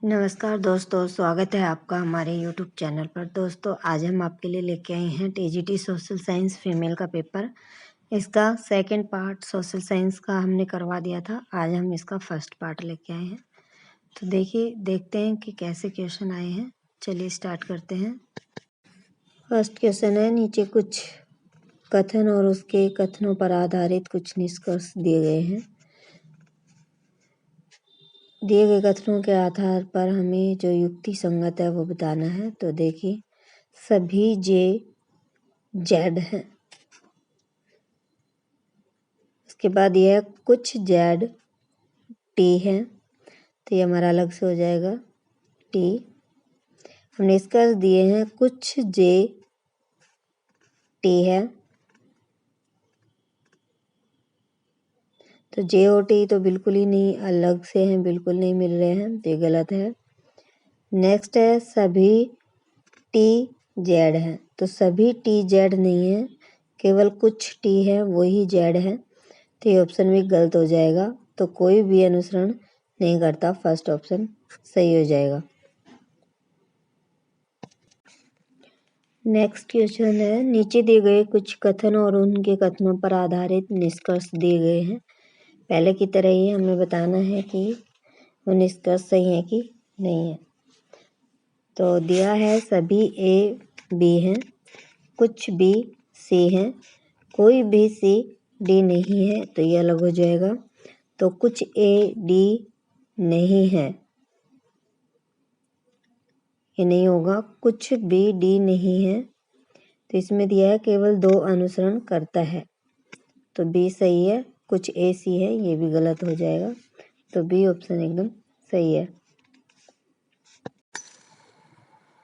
नमस्कार दोस्तों, स्वागत है आपका हमारे YouTube चैनल पर। दोस्तों, आज हम आपके लिए लेके आए हैं टीजीटी सोशल साइंस फीमेल का पेपर। इसका सेकंड पार्ट सोशल साइंस का हमने करवा दिया था। आज हम इसका फर्स्ट पार्ट लेके आए हैं। तो देखते हैं कि कैसे क्वेश्चन आए हैं। चलिए स्टार्ट करते हैं। फर्स्ट क्वेश्चन है, नीचे कुछ कथन और उसके कथनों पर आधारित कुछ निष्कर्ष दिए गए हैं। दिए गए कथनों के आधार पर हमें जो युक्ति संगत है वो बताना है। तो देखिए, सभी जे जेड हैं। उसके बाद यह कुछ जेड टी है, तो ये हमारा अलग से हो जाएगा टी। हम निष्कर्ष दिए हैं कुछ जे टी है, तो जे और टी तो बिल्कुल ही नहीं, अलग से हैं, बिल्कुल नहीं मिल रहे हैं, तो ये गलत है। नेक्स्ट है सभी टी जेड है, तो सभी टी जेड नहीं है, केवल कुछ टी है वही जेड है, तो ये ऑप्शन भी गलत हो जाएगा। तो कोई भी अनुसरण नहीं करता, फर्स्ट ऑप्शन सही हो जाएगा। नेक्स्ट क्वेश्चन है, नीचे दिए गए कुछ कथन और उनके कथनों पर आधारित निष्कर्ष दिए गए हैं। पहले की तरह ही हमें बताना है कि वो निष्कर्ष सही है कि नहीं है। तो दिया है सभी ए बी हैं, कुछ बी सी हैं, कोई भी सी डी नहीं है, तो ये अलग हो जाएगा। तो कुछ ए डी नहीं है, ये नहीं होगा। कुछ बी डी नहीं है, तो इसमें दिया है केवल दो अनुसरण करता है, तो बी सही है। कुछ ए सी है, ये भी गलत हो जाएगा, तो बी ऑप्शन एकदम सही है।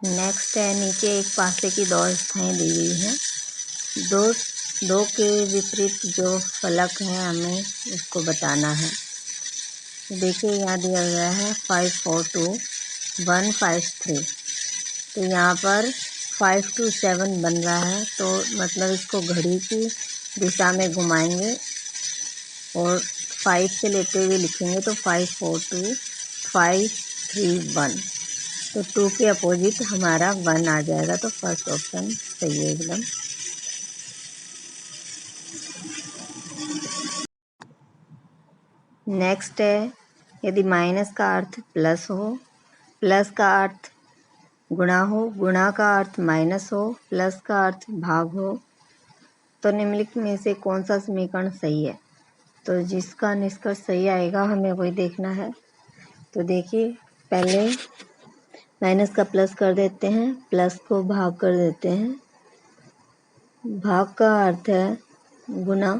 नेक्स्ट है, नीचे एक पासे की दो अवस्थाएं दी हुई हैं। दो के विपरीत जो फलक है हमें उसको बताना है। देखिए यहाँ दिया गया है 5 4 2 1 5 3, तो यहाँ पर 5 2 7 बन रहा है, तो मतलब इसको घड़ी की दिशा में घुमाएंगे और 5 से लेते हुए लिखेंगे, तो 5 4 2 5 3 1, तो 2 के अपोजिट हमारा 1 आ जाएगा, तो फर्स्ट ऑप्शन सही है एकदम। नेक्स्ट है, यदि माइनस का अर्थ प्लस हो, प्लस का अर्थ गुणा हो, गुणा का अर्थ माइनस हो, प्लस का अर्थ भाग हो, तो निम्नलिखित में से कौन सा समीकरण सही है। तो जिसका निष्कर्ष सही आएगा हमें वही देखना है। तो देखिए, पहले माइनस का प्लस कर देते हैं, प्लस को भाग कर देते हैं। भाग का अर्थ है गुना,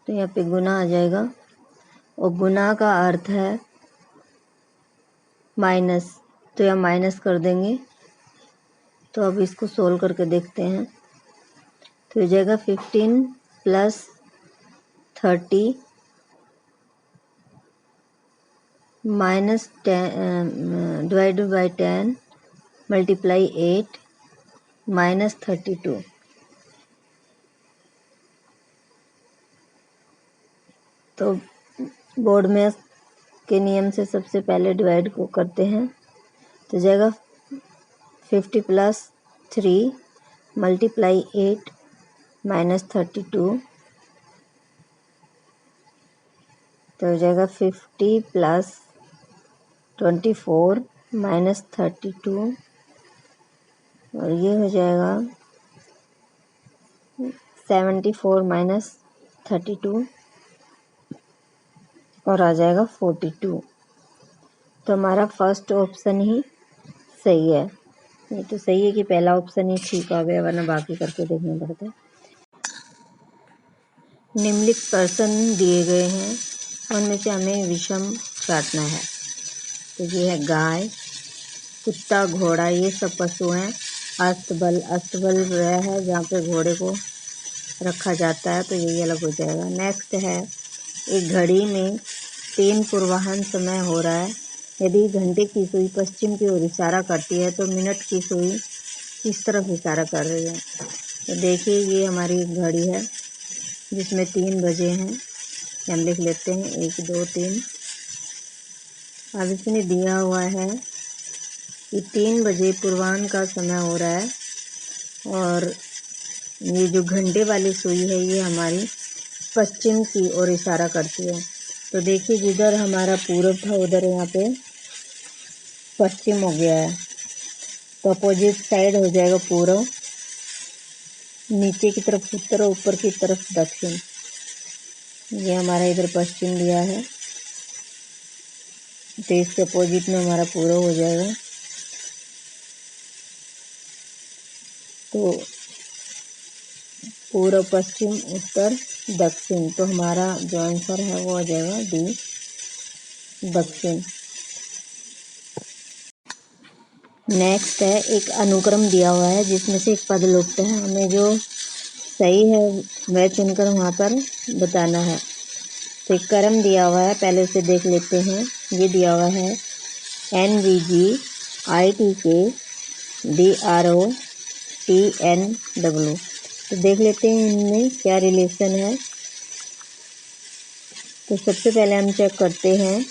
तो यहाँ पे गुना आ जाएगा, और गुना का अर्थ है माइनस, तो यहाँ माइनस कर देंगे। तो अब इसको सोल्व करके देखते हैं, तो हो जाएगा 15 plus 30 minus 10 divided by 10 multiply 8 minus 32। तो बोर्ड में के नियम से सबसे पहले डिवाइड को करते हैं, तो जाएगा 50 प्लस 3 मल्टीप्लाई 8 माइनस 32, तो हो जाएगा 50 प्लस 24 माइनस 32, और ये हो जाएगा 74 माइनस 32, और आ जाएगा 42। तो हमारा फर्स्ट ऑप्शन ही सही है। ये तो सही है कि पहला ऑप्शन ही ठीक आ गया, वरना बाकी करके देखना पड़ता है। निम्नलिखित प्रश्न दिए गए हैं, उनमें से हमें विषम छांटना है। तो ये है गाय, कुत्ता, घोड़ा, ये सब पशु हैं। अस्तबल, अस्तबल वह है जहाँ पे घोड़े को रखा जाता है, तो यही अलग हो जाएगा। नेक्स्ट है, एक घड़ी में 3 पूर्वाह्न समय हो रहा है। यदि घंटे की सुई पश्चिम की ओर इशारा करती है, तो मिनट की सुई किस तरफ इशारा कर रही है। तो देखिए, ये हमारी एक घड़ी है जिसमें 3 बजे हैं, हम लिख लेते हैं 1 2 3। अब इसमें दिया हुआ है कि 3 बजे पूर्वाह्न का समय हो रहा है और ये जो घंटे वाली सुई है ये हमारी पश्चिम की ओर इशारा करती है। तो देखिए जिधर हमारा पूरब था उधर यहाँ पे पश्चिम हो गया है, तो अपोजिट साइड हो जाएगा पूर्व, नीचे की तरफ उत्तर और ऊपर की तरफ दक्षिण। ये हमारा इधर पश्चिम दिया है, तो इसके अपोजिट में हमारा पूर्व हो जाएगा। तो पूर्व, पश्चिम, उत्तर, दक्षिण, तो हमारा जो आंसर है वो हो जाएगा डी, दक्षिण। नेक्स्ट है एक अनुक्रम दिया हुआ है जिसमें से एक पद लुप्त है, हमें जो सही है वह चुनकर वहाँ पर बताना है। तो एक क्रम दिया हुआ है, पहले उसे देख लेते हैं। ये दिया हुआ है NVGITKDROTNW। तो देख लेते हैं इनमें क्या रिलेशन है। तो सबसे पहले हम चेक करते हैं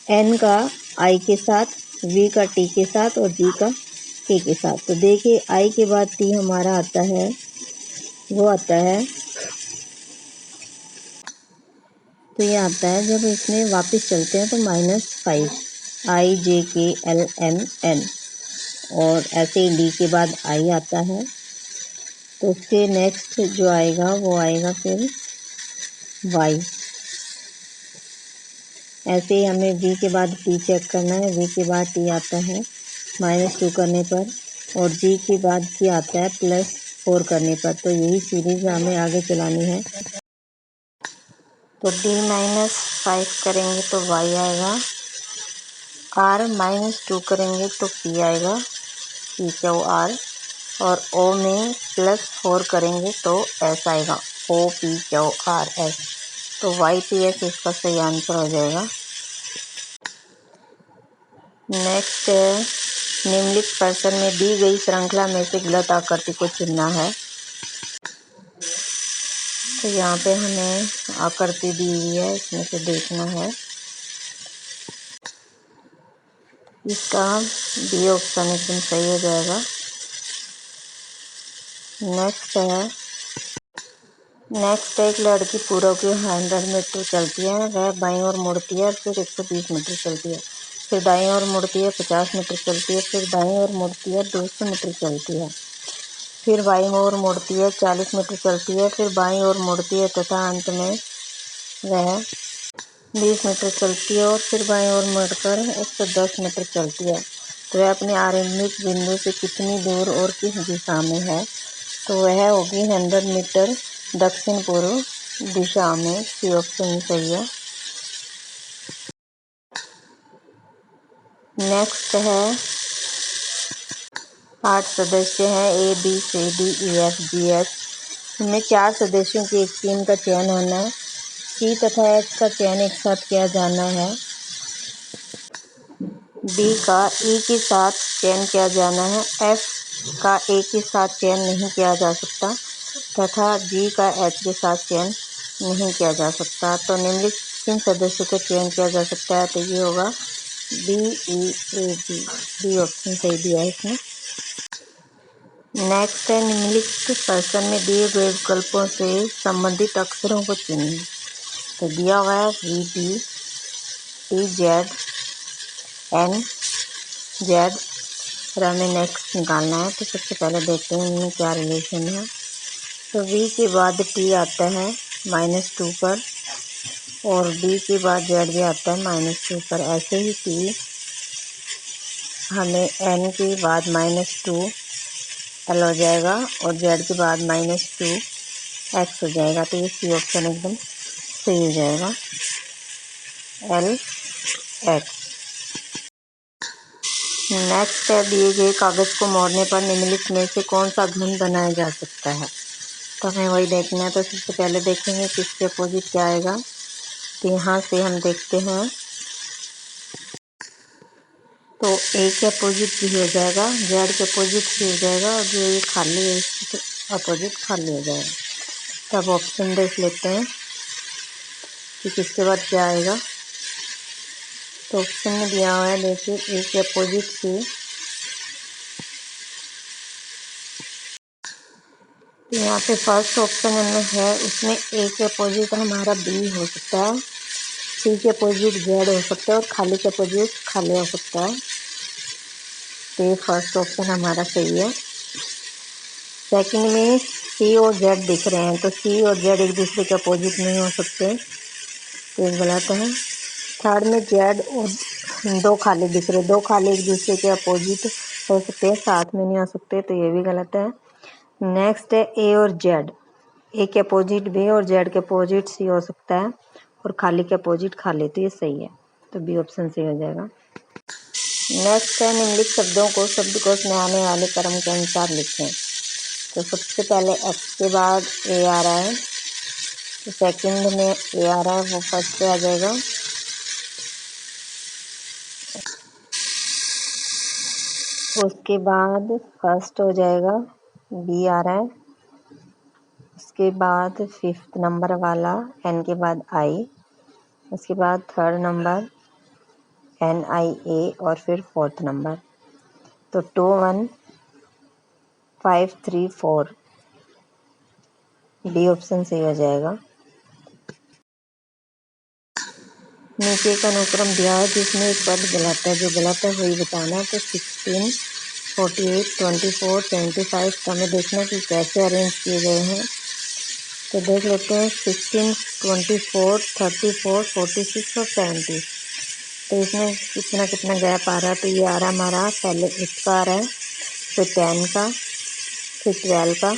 N का I के साथ, V का T के साथ और G का K के साथ। तो देखिए I के बाद T हमारा आता है, वो आता है, तो ये आता है जब इसमें वापस चलते हैं तो -5 IJKLMN, और ऐसे ही D के बाद I आता है, तो उसके नेक्स्ट जो आएगा वो आएगा फिर Y। ऐसे ही हमें V के बाद T चेक करना है, V के बाद T आता है -2 करने पर, और G के बाद K आता है +4 करने पर। तो यही सीरीज हमें आगे चलानी है। तो D -5 करेंगे तो Y आएगा, R -2 करेंगे तो P आएगा, PQR, और O में +4 करेंगे तो S आएगा, OPQRS। तो YPS इसका सही आंसर हो जाएगा। नेक्स्ट है निम्नलिखित प्रश्न में दी गई श्रृंखला में से गलत आकृति को चुनना है। तो यहाँ पे हमें आकृति दी हुई है, इसमें से देखना है। इसका बी ऑप्शन एकदम सही हो जाएगा। नेक्स्ट है एक लड़की पूर्व की 100 मीटर चलती है, वह बाईं ओर मुड़ती है, फिर 120 मीटर चलती है, फिर दाईं ओर मुड़ती है, 50 मीटर चलती है, फिर दाईं ओर मुड़ती है, 200 मीटर चलती है, फिर बाईं ओर मुड़ती है, 40 मीटर चलती है, फिर बाईं ओर मुड़ती है तथा अंत में वह 20 मीटर चलती है, और फिर बाईं ओर मुड़कर 110 मीटर चलती है। तो वह अपने आरंभिक बिंदु से कितनी दूर और किस दिशा में है? तो वह होगी 100 मीटर दक्षिण पूर्व दिशा में। सी ऑप्शन सही है। नेक्स्ट है 8 सदस्य हैं ABCDEFGH, इनमें 4 सदस्यों की एक टीम का चयन होना है। C तथा H का चयन एक साथ किया जाना है। D का E के साथ चयन किया जाना है। F का A के साथ चयन नहीं किया जा सकता तथा G का H के साथ चयन नहीं किया जा सकता। तो निम्नलिखित किन सदस्यों का चयन किया जा सकता है? तो ये होगा DEAB, डी ऑप्शन सही दिया है इसमें। नेक्स्ट है निम्नलिखित प्रश्न में दिए गए विकल्पों से संबंधित अक्षरों को चुनिए। तो दिया हुआ है VB, TZ, NZ, और हमें नेक्स्ट निकालना है। तो सबसे पहले देखते हैं इनमें क्या रिलेशन है। तो V के बाद T आता है -2 पर, और B के बाद Z भी आता है -2 पर। ऐसे ही T हमें N के बाद -2 L हो जाएगा, और Z के बाद -2 X हो जाएगा। तो ये C ऑप्शन एकदम सही हो जाएगा, L X। नेक्स्ट है दिए गए कागज़ को मोड़ने पर निम्नलिखित में से कौन सा घन बनाया जा सकता है? तो हमें वही देखना है। तो सबसे पहले देखेंगे किसके अपोजिट क्या आएगा। तो यहाँ से हम देखते हैं, तो A के अपोजिट भी हो जाएगा, Z के अपोजिट भी हो जाएगा, और जो ये खाली है इसके अपोजिट खाली हो जाएगा। तब ऑप्शन देख लेते हैं। कि किसके बाद क्या आएगा। तो ऑप्शन में दिया हुआ है, देखिए ए के अपोजिट सी। तो यहाँ पे फर्स्ट ऑप्शन में है, उसमें ए के अपोजिट हमारा बी हो सकता है, सी के अपोजिट जेड हो सकता है और खाली के अपोजिट खाली हो सकता है। तो ये फर्स्ट ऑप्शन हमारा सही है। सेकंड में सी और जेड दिख रहे हैं, तो सी और जेड एक दूसरे के अपोजिट नहीं हो सकते, तो ये गलत है। थर्ड में जेड और दो खाली दिख रहे, दो खाली एक दूसरे के अपोजिट हो सकते हैं, साथ में नहीं हो सकते, तो ये भी गलत है। नेक्स्ट है ए और जेड, ए के अपोजिट बी और जेड के अपोजिट सी हो सकता है और खाली के अपोजिट खाली, तो ये सही है, तो बी ऑप्शन सही हो जाएगा। नेक्स्ट है, निम्नलिखित शब्दों को शब्दकोश में आने वाले क्रम के अनुसार लिखें। तो सबसे पहले एक्स के बाद ए आ रहा है, तो सेकंड में ए आ रहा है, वो फर्स्ट पे आ जाएगा। उसके बाद फर्स्ट हो जाएगा, बी आ रहा है। उसके बाद फिफ्थ नंबर वाला एन के बाद आई, उसके बाद थर्ड नंबर एन आई ए और फिर फोर्थ नंबर, तो 2 1 5 3 4, डी ऑप्शन सही हो जाएगा। नीचे का अनुक्रम दिया है जिसमें एक पद गलत है, जो गलत है वही बताना है। तो 16 48 24 75 का हमें देखना कि कैसे अरेंज किए गए हैं। तो देख लेते हैं 16 24 34 46 और 70, तो इसमें कितना कितना गैप आ रहा है। तो ये आ रहा है हमारा, पहले 8 का आ रहा है, फिर 10 का, फिर 12 का,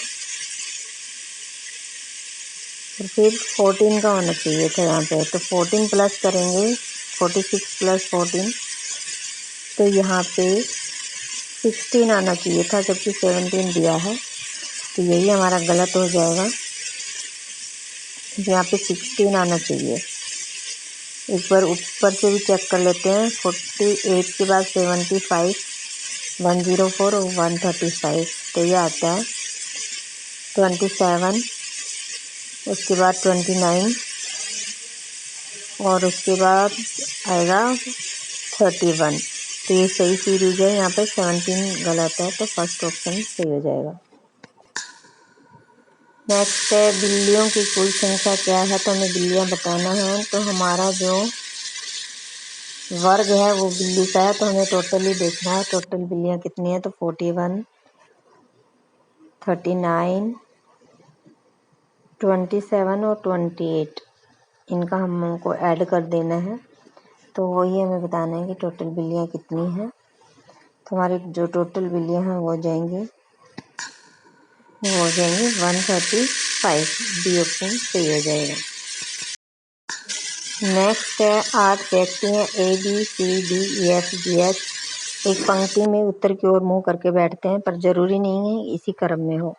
और फिर 14 का होना चाहिए था यहाँ पे। तो 14 प्लस करेंगे, 46 प्लस 14, तो यहाँ पे 16 आना चाहिए था, जबकि 17 दिया है, तो यही हमारा गलत हो जाएगा। यहाँ पे 16 आना चाहिए। एक बार ऊपर से भी चेक कर लेते हैं। 48 के बाद 75, 104 और 135, तो ये आता है 27, उसके बाद 29 और उसके बाद आएगा 31, तो ये सही सीरीज है। यहाँ पे 17 गलत है, तो फर्स्ट ऑप्शन सही हो जाएगा। नेक्स्ट है, बिल्लियों की कुल संख्या क्या है, तो हमें बिल्लियाँ बताना है। तो हमारा जो वर्ग है वो बिल्ली का है, तो हमें टोटल ही देखना है, टोटल बिल्लियाँ कितनी है। तो 41, 39, 27 और 28, इनका हमको ऐड कर देना है, तो वही हमें बताना है कि टोटल बिल्लियाँ कितनी हैं। तो हमारी जो टोटल बिल्लियाँ हैं वो हो जाएंगी 135, डी ऑप्शन सही हो जाएगा। नेक्स्ट है, 8 व्यक्ति हैं, A B C D E F G H, एक पंक्ति में उत्तर की ओर मुंह करके बैठते हैं, पर जरूरी नहीं है इसी क्रम में हो।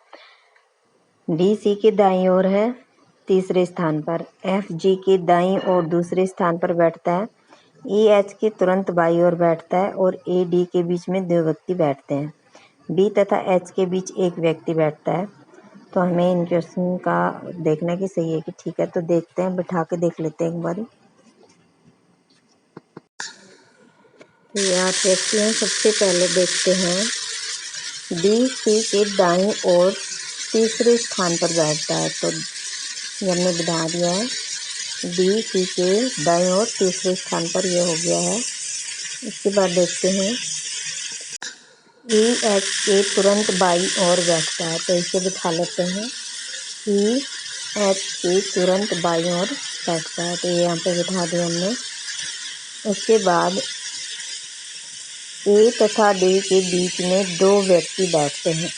डी सी के दाईं ओर है तीसरे स्थान पर, एफ जी के दाईं ओर दूसरे स्थान पर बैठता है, ई एच के तुरंत बाईं ओर बैठता है और ए डी के बीच में 2 व्यक्ति बैठते हैं, बी तथा एच के बीच एक व्यक्ति बैठता है। तो हमें इन क्वेश्चन का देखना कि सही है कि ठीक है। तो देखते हैं, बिठा के देख लेते हैं एक बार। तो यहाँ देखते हैं, सबसे पहले देखते हैं डी सी के दाईं ओर तीसरे स्थान पर बैठता है, तो ये हमने बिठा दिया है। डी सी के दाईं ओर तीसरे स्थान पर ये हो गया है। इसके बाद देखते हैं ई एच के तुरंत बाईं ओर बैठता है, तो इसे बिठा लेते हैं। ई एच के तुरंत बाईं ओर बैठता है, तो ये यहाँ पे बिठा दिया हमने। उसके बाद ए तथा डी के बीच में 2 व्यक्ति बैठते हैं,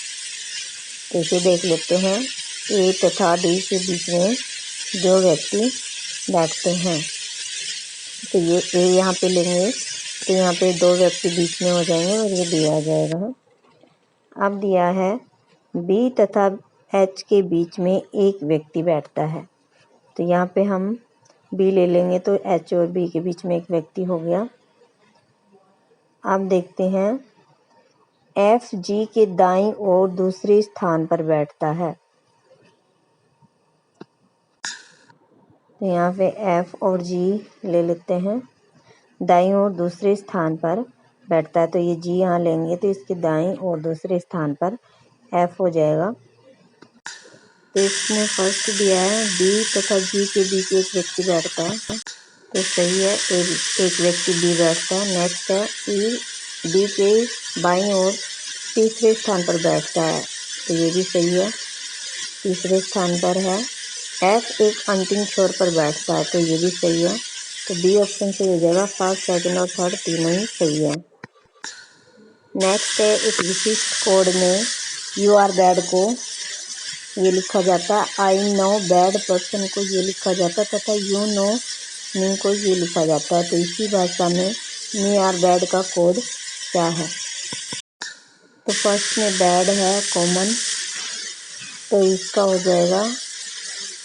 तो इसे देख लेते हैं। ए तथा डी के बीच में 2 व्यक्ति बैठते हैं, तो ये ए यहाँ पे लेंगे, तो यहाँ पे 2 व्यक्ति बीच में हो जाएंगे और ये डी आ जाएगा। अब दिया है बी तथा एच के बीच में एक व्यक्ति बैठता है, तो यहाँ पे हम बी ले लेंगे, तो एच और बी के बीच में एक व्यक्ति हो गया। अब देखते हैं एफ जी के दाईं ओर दूसरे स्थान पर बैठता है, तो यहाँ पे F और G ले लेते हैं। दाईं ओर दूसरे स्थान पर बैठता है, तो ये G यहाँ लेंगे तो इसके दाईं और दूसरे स्थान पर F हो जाएगा। तो इसमें फर्स्ट दिया है D तथा G के बीच एक व्यक्ति बैठता है, तो सही है, एक व्यक्ति B बैठता है। नेक्स्ट है E D के बाईं ओर तीसरे स्थान पर बैठता है, तो ये भी सही है, तीसरे स्थान पर है। F एक अंतिम छोर पर बैठता है, तो ये भी सही है, तो बी ऑप्शन सही हो जाएगा। फर्स्ट, सेकंड और थर्ड तीनों ही सही है। नेक्स्ट है, एक विशिष्ट कोड में यू आर बैड को ये लिखा जाता है, आई नो बैड पर्सन को ये लिखा जाता है, तथा यू नो मी को ये लिखा जाता है। तो इसी भाषा में मी आर बैड का कोड क्या है? तो फर्स्ट में बैड है कॉमन, तो इसका हो जाएगा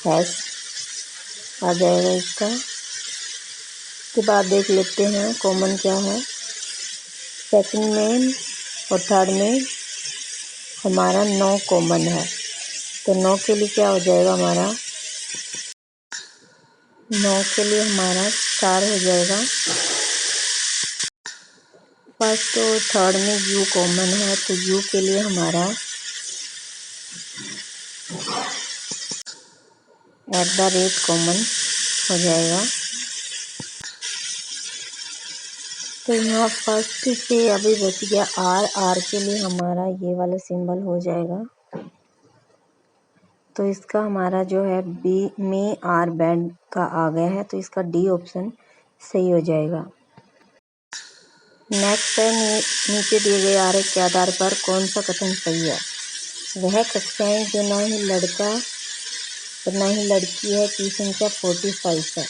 हैश आ जाएगा इसका। के बाद देख लेते हैं कॉमन क्या है। सेकंड में और थर्ड में हमारा नो कॉमन है, तो नो के लिए क्या हो जाएगा हमारा? नो के लिए हमारा स्टार हो जाएगा। फर्स्ट और थर्ड में यू कॉमन है, तो यू के लिए हमारा @ कॉमन हो जाएगा। तो यहाँ फर्स्ट से अभी बच गया आर, आर के लिए हमारा ये वाला सिंबल हो जाएगा। तो इसका हमारा जो है बी मी आर बैंड का आ गया है, तो इसका डी ऑप्शन सही हो जाएगा। नेक्स्ट है, नीचे दिए गए आरेख के आधार पर कौन सा कथन सही है? वह कक्षाएं जो ना ही लड़का और ना ही लड़की है की संख्या 45 है।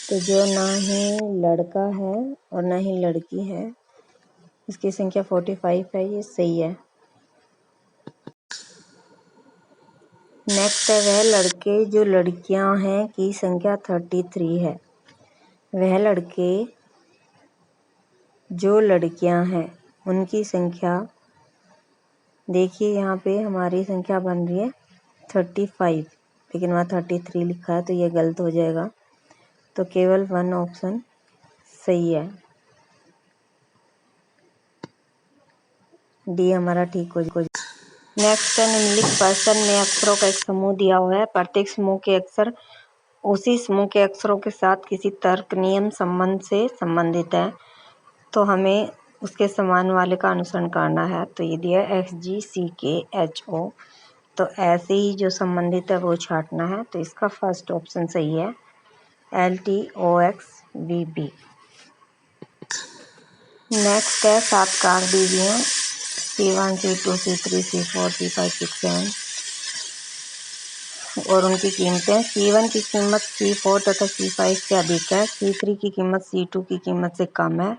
तो जो ना ही लड़का है और ना ही लड़की है इसकी संख्या 45 है, ये सही है। नेक्स्ट है, वह लड़के जो लड़कियां हैं की संख्या 33 है। वह लड़के जो लड़कियां हैं उनकी संख्या, देखिए यहाँ पे हमारी संख्या बन रही है 35, लेकिन वहाँ 33 लिखा है, तो ये गलत हो जाएगा। तो केवल 1 ऑप्शन सही है, डी हमारा ठीक हो जाएगा। नेक्स्ट है, निम्नलिखित पर्सन में अक्षरों का एक समूह दिया हुआ है। प्रत्येक समूह के अक्षर उसी समूह के अक्षरों के साथ किसी तर्क नियम संबंध से संबंधित है, तो हमें उसके समान वाले का अनुसरण करना है। तो ये दिया XGCKHO, तो ऐसे ही जो संबंधित है वो छांटना है। तो इसका फर्स्ट ऑप्शन सही है, LTOXVB। नेक्स्ट है, 7 कार्ड दीजिए, C1 C2 C3 C4 C5 C6 और उनकी कीमतें। C1 की कीमत C4 तथा C5 से अधिक है। C3 की कीमत C2 की कीमत से कम है।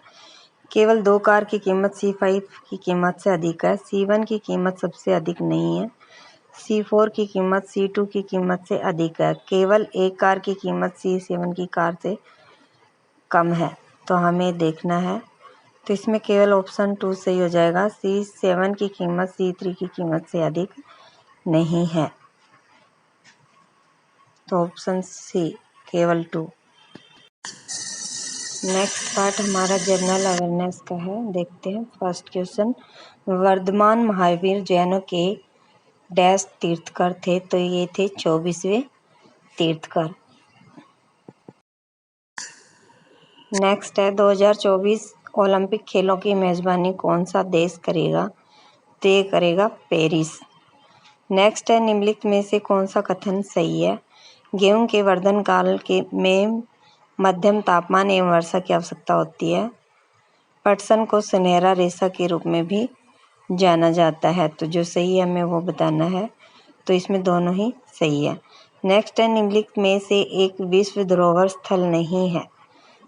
केवल 2 कार की कीमत C5 की कीमत से अधिक है। C1 की कीमत सबसे अधिक नहीं है। C4 की कीमत C2 की कीमत से अधिक है। केवल 1 कार की कीमत C7 की कार से कम है, तो हमें देखना है। तो इसमें केवल ऑप्शन 2 सही हो जाएगा। C7 की कीमत C3 की कीमत से अधिक नहीं है, तो ऑप्शन सी केवल 2। नेक्स्ट पार्ट हमारा जनरल अवेयरनेस का है, देखते हैं। फर्स्ट क्वेश्चन, वर्धमान महावीर जैनों के डैश तीर्थकर थे, तो ये थे 24वें तीर्थकर। नेक्स्ट है, 2024 ओलंपिक खेलों की मेजबानी कौन सा देश करेगा? तो ये करेगा पेरिस। नेक्स्ट है, निम्नलिखित में से कौन सा कथन सही है? गेहूं के वर्धन काल के में मध्यम तापमान एवं वर्षा की आवश्यकता होती है। पटसन को सुनहरा रेशा के रूप में भी जाना जाता है, तो जो सही है हमें वो बताना है। तो इसमें दोनों ही सही है। नेक्स्ट है, निम्नलिखित में से एक विश्व धरोहर स्थल नहीं है,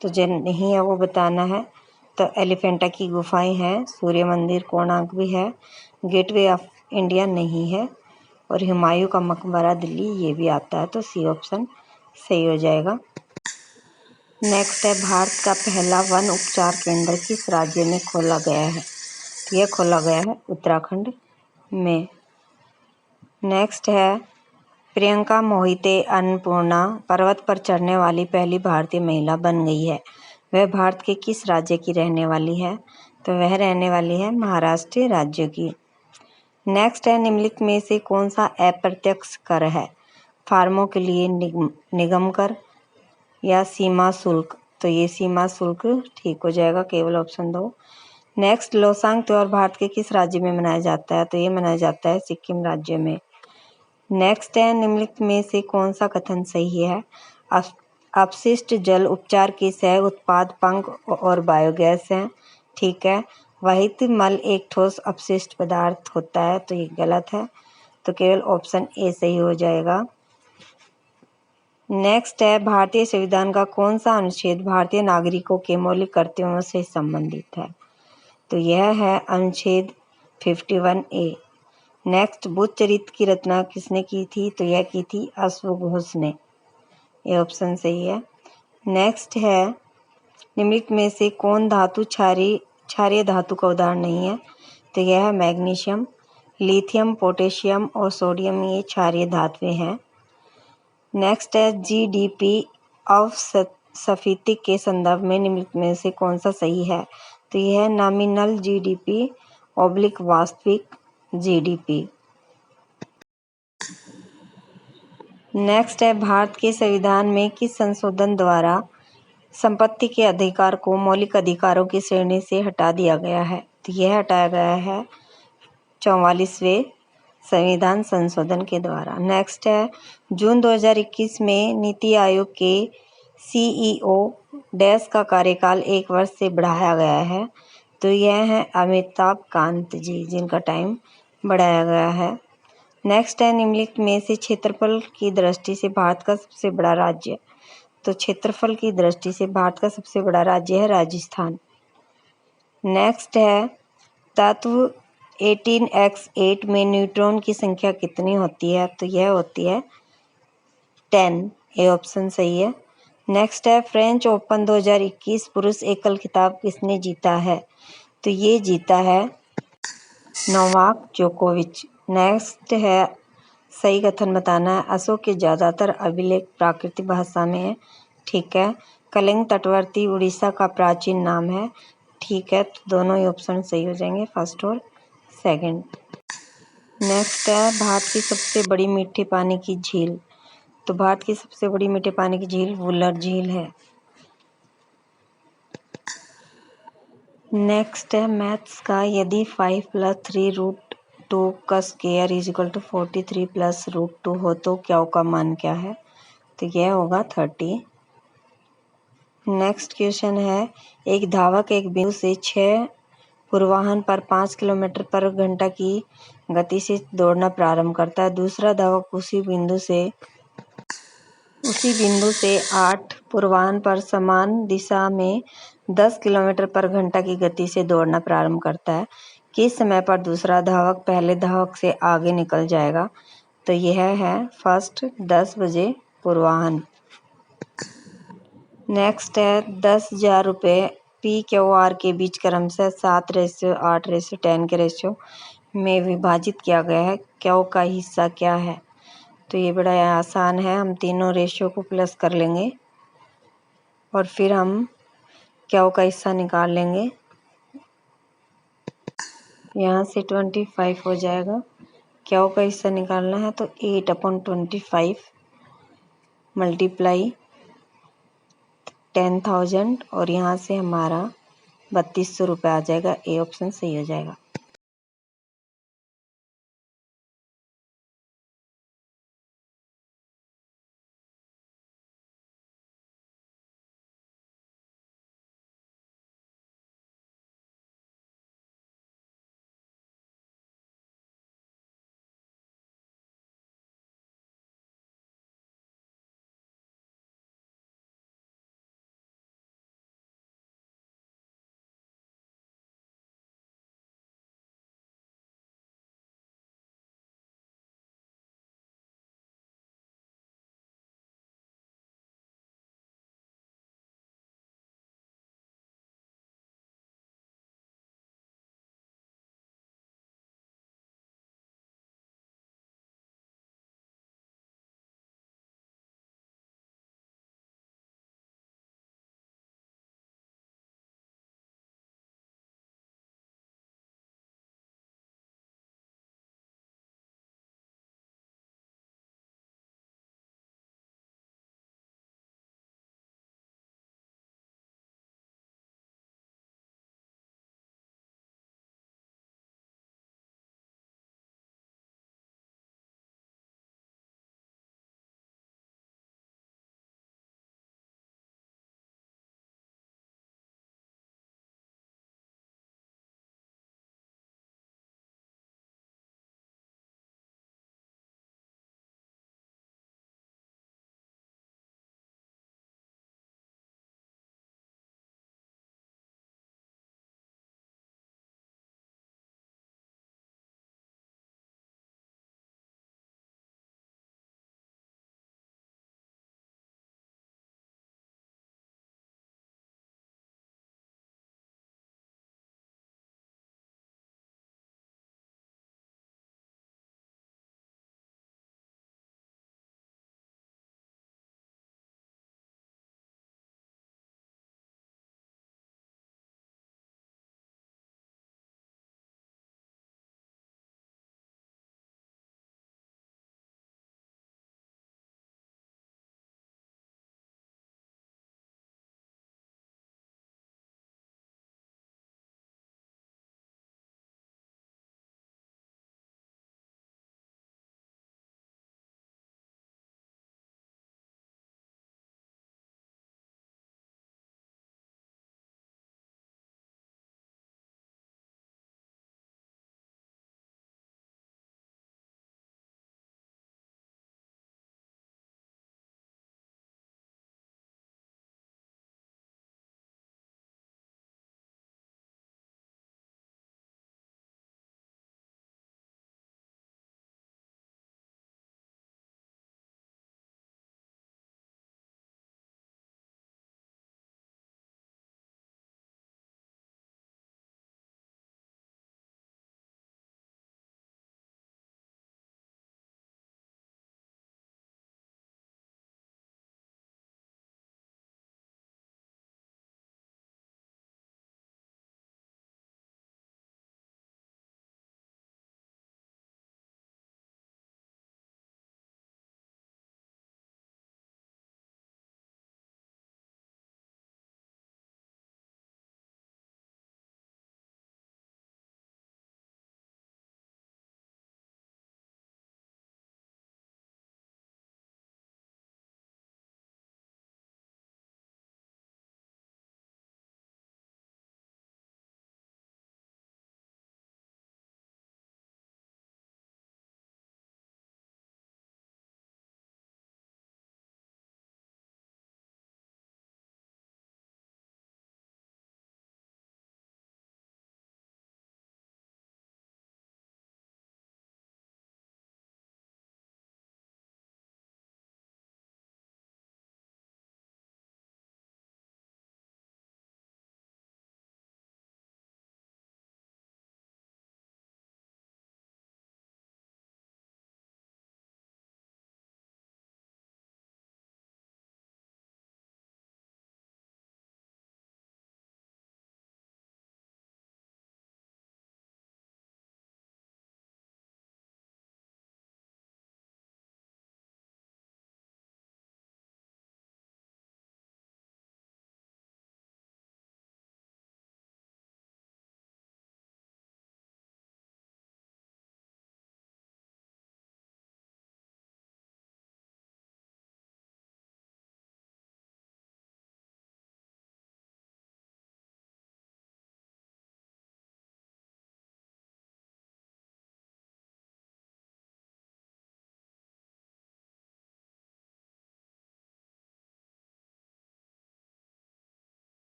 तो जो नहीं है वो बताना है। तो एलिफेंटा की गुफाएं हैं, सूर्य मंदिर कोणार्क भी है, गेटवे ऑफ इंडिया नहीं है, और हुमायूं का मकबरा दिल्ली ये भी आता है, तो सी ऑप्शन सही हो जाएगा। नेक्स्ट है, भारत का पहला वन उपचार केंद्र किस राज्य में खोला गया है? तो यह खोला गया है उत्तराखंड में। नेक्स्ट है, प्रियंका मोहिते अन्नपूर्णा पर्वत पर चढ़ने वाली पहली भारतीय महिला बन गई है। वह भारत के किस राज्य की रहने वाली है? तो वह रहने वाली है महाराष्ट्र राज्य की। नेक्स्ट है, निम्नलिखित में से कौन सा अप्रत्यक्ष कर है? फार्मों के लिए निगम कर या सीमा शुल्क? तो ये सीमा शुल्क ठीक हो जाएगा, केवल ऑप्शन 2। नेक्स्ट, लोसांग त्योहार भारत के किस राज्य में मनाया जाता है? तो ये मनाया जाता है सिक्किम राज्य में। नेक्स्ट है, निम्नलिखित में से कौन सा कथन सही है? अपशिष्ट जल उपचार के सह उत्पाद पंख और बायोगैस हैं। ठीक है। वहित मल एक ठोस अपशिष्ट पदार्थ होता है, तो ये गलत है, तो केवल ऑप्शन ए सही हो जाएगा। नेक्स्ट है, भारतीय संविधान का कौन सा अनुच्छेद भारतीय नागरिकों के मौलिक कर्तव्यों से संबंधित है? तो यह है अनुच्छेद 51A। नेक्स्ट, बुद्ध चरित्र की रचना किसने की थी? तो यह की थी अश्वघोष ने, ये ऑप्शन सही है। नेक्स्ट है, निम्नलिखित में से कौन धातु क्षारीय धातु का उदाहरण नहीं है? तो यह है मैग्नीशियम। लिथियम, पोटेशियम और सोडियम ये क्षारीय धातुएं हैं। नेक्स्ट है, जीडीपी अपस्फीति के संदर्भ में निम्नलिखित में से कौन सा सही है? तो यह है नॉमिनल जीडीपी ऑब्लिक वास्तविक जीडीपी। नेक्स्ट है, भारत के संविधान में किस संशोधन द्वारा संपत्ति के अधिकार को मौलिक अधिकारों की श्रेणी से हटा दिया गया है? तो यह हटाया गया है 44वें संविधान संशोधन के द्वारा। नेक्स्ट है, जून 2021 में नीति आयोग के सीईओ डैश का कार्यकाल 1 वर्ष से बढ़ाया गया है। तो यह है अमिताभ कांत जी, जिनका टाइम बढ़ाया गया है। नेक्स्ट है, निम्नलिखित में से क्षेत्रफल की दृष्टि से भारत का सबसे बड़ा राज्य? तो क्षेत्रफल की दृष्टि से भारत का सबसे बड़ा राज्य है राजस्थान। नेक्स्ट है, तत्व 18x8 में न्यूट्रॉन की संख्या कितनी होती है? तो यह होती है 10, ये ऑप्शन सही है। नेक्स्ट है, फ्रेंच ओपन 2021 पुरुष एकल खिताब किसने जीता है? तो ये जीता है नोवाक जोकोविच। नेक्स्ट है, सही कथन बताना है। अशोक के ज़्यादातर अभिलेख प्राकृतिक भाषा में है। ठीक है। कलिंग तटवर्ती उड़ीसा का प्राचीन नाम है। ठीक है, तो दोनों ही ऑप्शन सही हो जाएंगे, फर्स्ट और सेकंड। नेक्स्ट है, भारत की सबसे बड़ी मीठे पानी की झील? तो भारत की सबसे बड़ी मीठे पानी की झील वुलर झील है। नेक्स्ट है, मैथ्स का, यदि 5 + 3√2 का स्क्वायर = 43 + √2 हो तो क्या का मान क्या है? तो यह होगा 30। नेक्स्ट क्वेश्चन है, एक धावक एक बिंदु से 6 पूर्वाह्न पर 5 किलोमीटर/घंटा की गति से दौड़ना प्रारंभ करता है। दूसरा धावक उसी बिंदु से 8 पूर्वाह्न पर समान दिशा में 10 किलोमीटर/घंटा की गति से दौड़ना प्रारंभ करता है। किस समय पर दूसरा धावक पहले धावक से आगे निकल जाएगा? तो यह है फर्स्ट 10 बजे पूर्वाह्न। नेक्स्ट है, 10,000 रुपये PQR के बीच क्रमशः 7:8:10 के रेशियो में विभाजित किया गया है। क्यू का हिस्सा क्या है? तो ये बड़ा आसान है, हम तीनों रेशियो को प्लस कर लेंगे और फिर हम क्यू का हिस्सा निकाल लेंगे। यहाँ से 25 हो जाएगा। क्यू का हिस्सा निकालना है तो 8/25 मल्टीप्लाई 10,000 और यहाँ से हमारा 3200 रुपये आ जाएगा। ए ऑप्शन सही हो जाएगा।